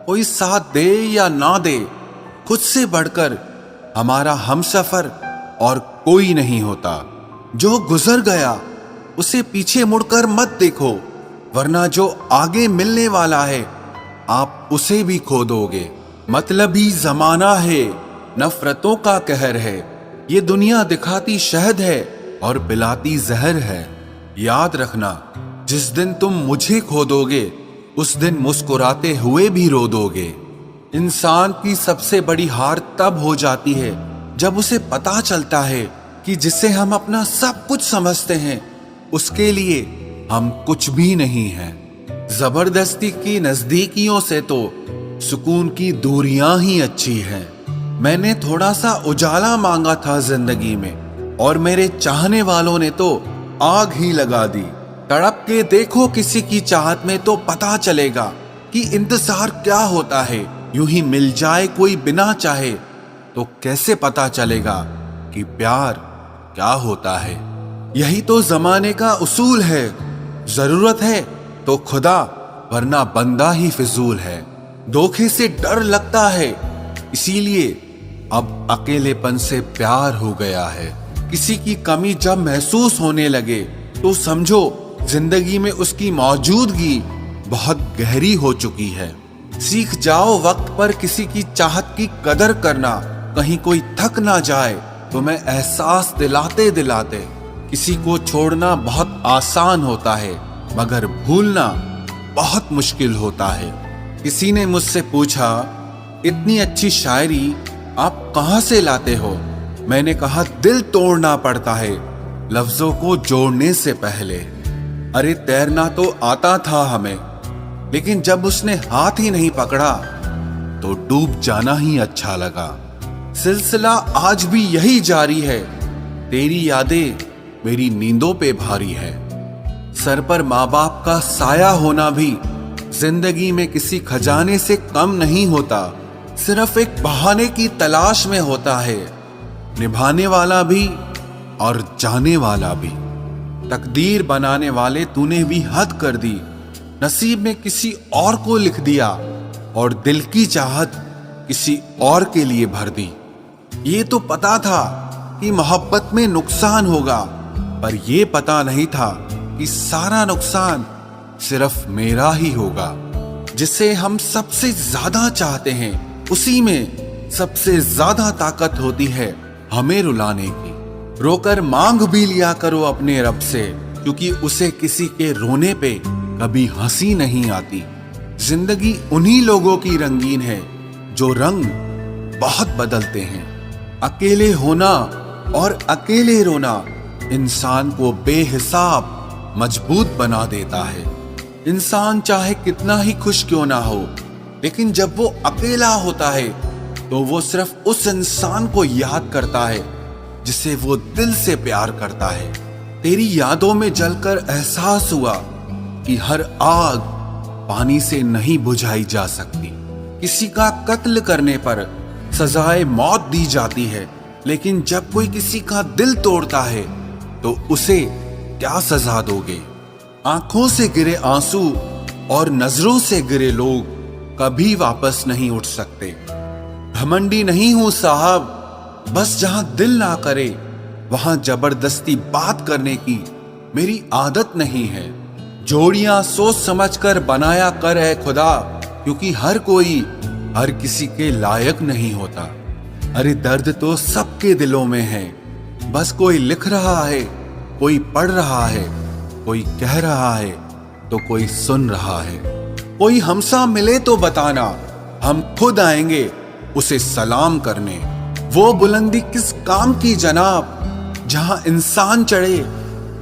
कोई साथ दे या ना दे, खुद से बढ़कर हमारा हमसफर और कोई नहीं होता। जो गुजर गया उसे पीछे मुड़कर मत देखो, वरना जो आगे मिलने वाला है आप उसे भी खो दोगे। मतलबी जमाना है, नफरतों का कहर है, ये दुनिया दिखाती शहद है और पिलाती जहर है। याद रखना, जिस दिन तुम मुझे खो दोगे उस दिन मुस्कुराते हुए भी रो दोगे। इंसान की सबसे बड़ी हार तब हो जाती है जब उसे पता चलता है कि जिसे हम अपना सब कुछ समझते हैं उसके लिए हम कुछ भी नहीं हैं। जबरदस्ती की नजदीकियों से तो सुकून की दूरियां ही अच्छी हैं। मैंने थोड़ा सा उजाला मांगा था जिंदगी में और मेरे चाहने वालों ने तो आग ही लगा दी। तड़प के देखो किसी की चाहत में तो पता चलेगा कि इंतजार क्या होता है। यूं ही मिल जाए कोई बिना चाहे तो कैसे पता चलेगा कि प्यार क्या होता है। यही तो जमाने का उसूल है। जरूरत है तो खुदा, वरना बंदा ही फिजूल है। धोखे से डर लगता है, इसीलिए अब अकेलेपन से प्यार हो गया है। किसी की कमी जब महसूस होने लगे तो समझो जिंदगी में उसकी मौजूदगी बहुत गहरी हो चुकी है। सीख जाओ वक्त पर किसी की चाहत की कदर करना, कहीं कोई थक ना जाए तुम्हें एहसास दिलाते दिलाते। किसी को छोड़ना बहुत आसान होता है मगर भूलना बहुत मुश्किल होता है। किसी ने मुझसे पूछा, इतनी अच्छी शायरी आप कहां से लाते हो? मैंने कहा, दिल तोड़ना पड़ता है लफ्जों को जोड़ने से पहले। अरे तैरना तो आता था हमें, लेकिन जब उसने हाथ ही नहीं पकड़ा तो डूब जाना ही अच्छा लगा। सिलसिला आज भी यही जारी है, तेरी यादें मेरी नींदों पे भारी है। सर पर माँ बाप का साया होना भी जिंदगी में किसी खजाने से कम नहीं होता। सिर्फ एक बहाने की तलाश में होता है, निभाने वाला भी और जाने वाला भी। तकदीर बनाने वाले तूने भी हद कर दी, नसीब में किसी और को लिख दिया और दिल की चाहत किसी और के लिए भर दी। ये तो पता था कि मोहब्बत में नुकसान होगा, पर यह पता नहीं था कि सारा नुकसान सिर्फ मेरा ही होगा। जिसे हम सबसे ज्यादा चाहते हैं उसी में सबसे ज्यादा ताकत होती है हमें रुलाने की। रोकर मांग भी लिया करो अपने रब से, क्योंकि उसे किसी के रोने पे कभी हंसी नहीं आती। जिंदगी उन्हीं लोगों की रंगीन है जो रंग बहुत बदलते हैं। अकेले होना और अकेले रोना इंसान को बेहिसाब मजबूत बना देता है। इंसान चाहे कितना ही खुश क्यों ना हो, लेकिन जब वो अकेला होता है तो वो सिर्फ उस इंसान को याद करता है जिसे वो दिल से प्यार करता है। तेरी यादों में जलकर एहसास हुआ कि हर आग पानी से नहीं बुझाई जा सकती। किसी का कत्ल करने पर सजाए मौत दी जाती है, लेकिन जब कोई किसी का दिल तोड़ता है तो उसे क्या सजा दोगे? आंखों से गिरे आंसू और नजरों से गिरे लोग कभी वापस नहीं उठ सकते। घमंडी नहीं हूं साहब, बस जहां दिल ना करे वहां जबरदस्ती बात करने की मेरी आदत नहीं है। जोड़ियां सोच समझकर बनाया कर है खुदा, क्योंकि हर कोई हर किसी के लायक नहीं होता। अरे दर्द तो सबके दिलों में है, बस कोई लिख रहा है, कोई पढ़ रहा है, कोई कह रहा है तो कोई सुन रहा है। कोई हमसा मिले तो बताना, हम खुद आएंगे उसे सलाम करने। वो बुलंदी किस काम की जनाब, जहां इंसान चढ़े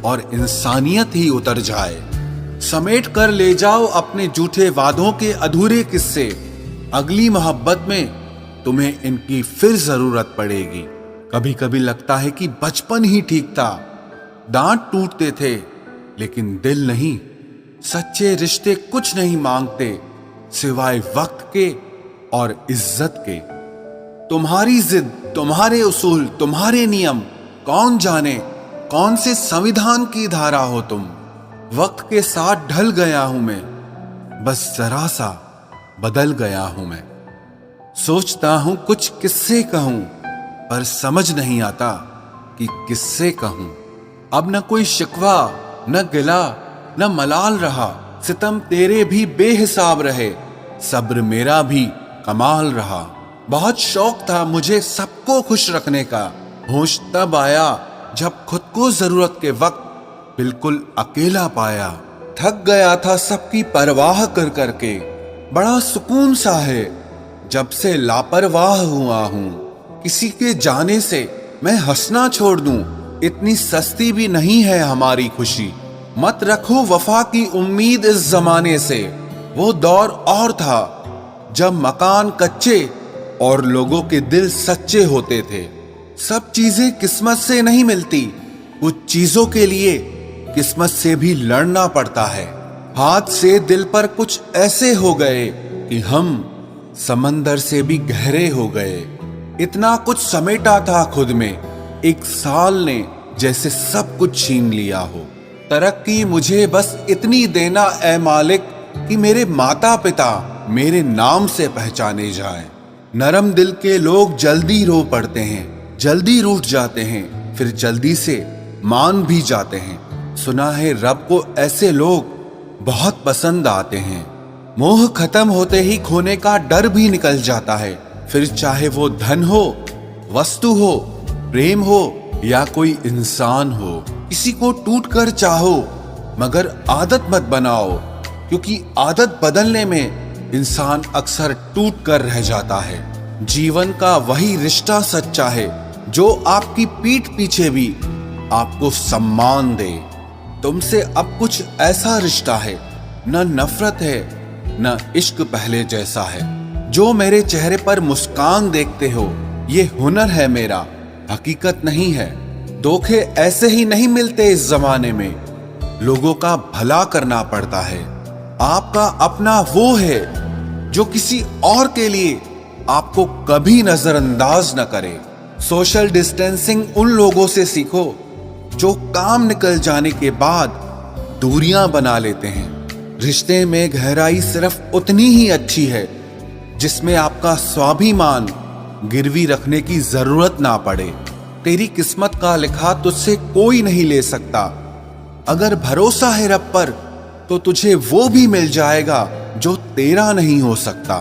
और इंसानियत ही उतर जाए। समेट कर ले जाओ अपने झूठे वादों के अधूरे किस्से। अगली मोहब्बत में तुम्हें इनकी फिर जरूरत पड़ेगी। कभी कभी लगता है कि बचपन ही ठीक था। दांत टूटते थे लेकिन दिल नहीं। सच्चे रिश्ते कुछ नहीं मांगते सिवाय वक्त के और इज्जत के। तुम्हारी जिद, तुम्हारे उसूल, तुम्हारे नियम, कौन जाने कौन से संविधान की धारा हो तुम। वक्त के साथ ढल गया हूं मैं, बस जरा सा बदल गया हूं मैं। सोचता हूं कुछ किससे कहूं, पर समझ नहीं आता कि किससे कहूं। अब न कोई शिकवा, न गिला, न मलाल रहा। सितम तेरे भी बेहिसाब रहे, सब्र मेरा भी कमाल रहा। बहुत शौक था मुझे सबको खुश रखने का। होश तब आया जब खुद को जरूरत के वक्त बिल्कुल अकेला पाया। थक गया था सबकी परवाह कर करके। बड़ा सुकून सा है जब से लापरवाह हुआ हूं। किसी के जाने से मैं हंसना छोड़ दूं, इतनी सस्ती भी नहीं है हमारी खुशी। मत रखो वफा की उम्मीद इस जमाने से। वो दौर और था जब मकान कच्चे और लोगों के दिल सच्चे होते थे। सब चीजें किस्मत से नहीं मिलती, कुछ चीजों के लिए किस्मत से भी लड़ना पड़ता है। हाथ से दिल पर कुछ ऐसे हो गए कि हम समंदर से भी गहरे हो गए। इतना कुछ समेटा था खुद में, एक साल ने जैसे सब कुछ छीन लिया हो। तरक्की मुझे बस इतनी देना ऐ मालिक कि मेरे माता पिता मेरे नाम से पहचाने जाएं। नरम दिल के लोग जल्दी रो पड़ते हैं, जल्दी रूठ जाते हैं, फिर जल्दी से मान भी जाते हैं। सुना है रब को ऐसे लोग बहुत पसंद आते हैं। मोह खत्म होते ही खोने का डर भी निकल जाता है। फिर चाहे वो धन हो, वस्तु हो, प्रेम हो या कोई इंसान हो। किसी को टूट कर चाहो मगर आदत मत बनाओ, क्योंकि आदत बदलने में इंसान अक्सर टूट कर रह जाता है। जीवन का वही रिश्ता सच्चा है जो आपकी पीठ पीछे भी आपको सम्मान दे। तुमसे अब कुछ ऐसा रिश्ता है, न नफरत है न इश्क पहले जैसा है। जो मेरे चेहरे पर मुस्कान देखते हो ये हुनर है मेरा, हकीकत नहीं है। धोखे ऐसे ही नहीं मिलते इस जमाने में, लोगों का भला करना पड़ता है। आपका अपना वो है जो किसी और के लिए आपको कभी नजरअंदाज न करे। सोशल डिस्टेंसिंग उन लोगों से सीखो जो काम निकल जाने के बाद दूरियां बना लेते हैं। रिश्ते में गहराई सिर्फ उतनी ही अच्छी है जिसमें आपका स्वाभिमान गिरवी रखने की जरूरत ना पड़े। तेरी किस्मत का लिखा तुझसे कोई नहीं ले सकता। अगर भरोसा है रब पर तो तुझे वो भी मिल जाएगा जो तेरा नहीं हो सकता।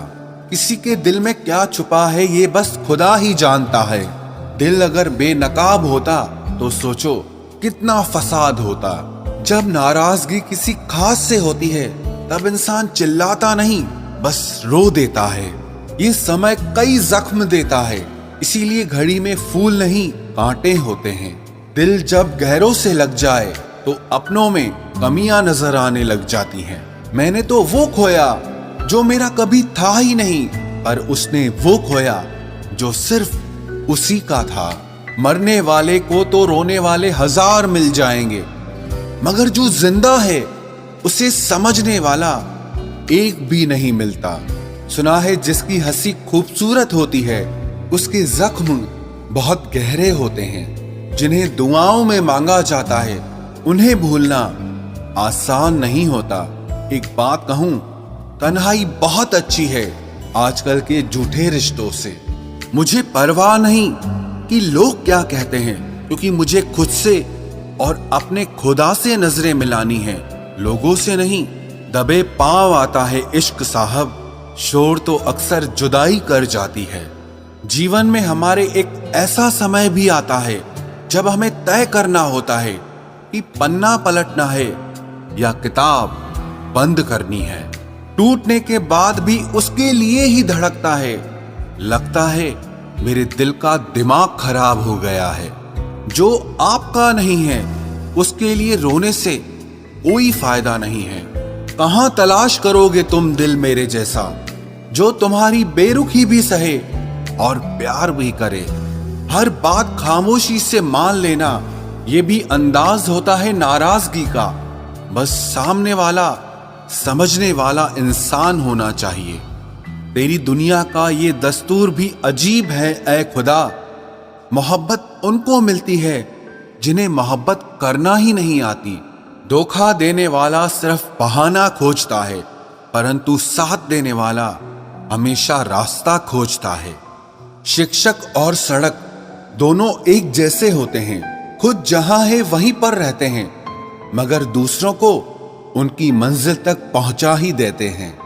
किसी के दिल में क्या छुपा है ये बस खुदा ही जानता है। दिल अगर बेनकाब होता तो सोचो कितना फसाद होता। जब नाराजगी किसी खास से होती है तब इंसान चिल्लाता नहीं, बस रो देता है। ये समय कई जख्म देता है, इसीलिए घड़ी में फूल नहीं कांटे होते हैं। दिल जब गहरों से लग जाए तो अपनों में कमियां नजर आने लग जाती हैं। मैंने तो वो खोया जो मेरा कभी था ही नहीं, पर उसने वो खोया जो सिर्फ उसी का था। मरने वाले को तो रोने वाले हजार मिल जाएंगे, मगर जो जिंदा है उसे समझने वाला एक भी नहीं मिलता। सुना है जिसकी हंसी खूबसूरत होती है उसके जख्म बहुत गहरे होते हैं। जिन्हें दुआओं में मांगा जाता है उन्हें भूलना आसान नहीं होता। एक बात कहूं, तन्हाई बहुत अच्छी है आजकल के झूठे रिश्तों से। मुझे परवाह नहीं कि लोग क्या कहते हैं, क्योंकि मुझे खुद से और अपने खुदा से नजरें मिलानी है, लोगों से नहीं। दबे पांव आता है इश्क साहब, शोर तो अक्सर जुदाई कर जाती है। जीवन में हमारे एक ऐसा समय भी आता है जब हमें तय करना होता है कि पन्ना पलटना है या किताब बंद करनी है। टूटने के बाद भी उसके लिए ही धड़कता है। लगता है मेरे दिल का दिमाग खराब हो गया है। जो आपका नहीं है उसके लिए रोने से कोई फायदा नहीं है। कहां तलाश करोगे तुम दिल मेरे जैसा जो तुम्हारी बेरुखी भी सहे और प्यार भी करे। हर बात खामोशी से मान लेना ये भी अंदाज होता है नाराजगी का। बस सामने वाला समझने वाला इंसान होना चाहिए। तेरी दुनिया का ये दस्तूर भी अजीब है ऐ खुदा। मोहब्बत उनको मिलती है जिन्हें मोहब्बत करना ही नहीं आती। धोखा देने वाला सिर्फ बहाना खोजता है, परंतु साथ देने वाला हमेशा रास्ता खोजता है। शिक्षक और सड़क दोनों एक जैसे होते हैं, खुद जहां है वहीं पर रहते हैं, मगर दूसरों को उनकी मंजिल तक पहुंचा ही देते हैं।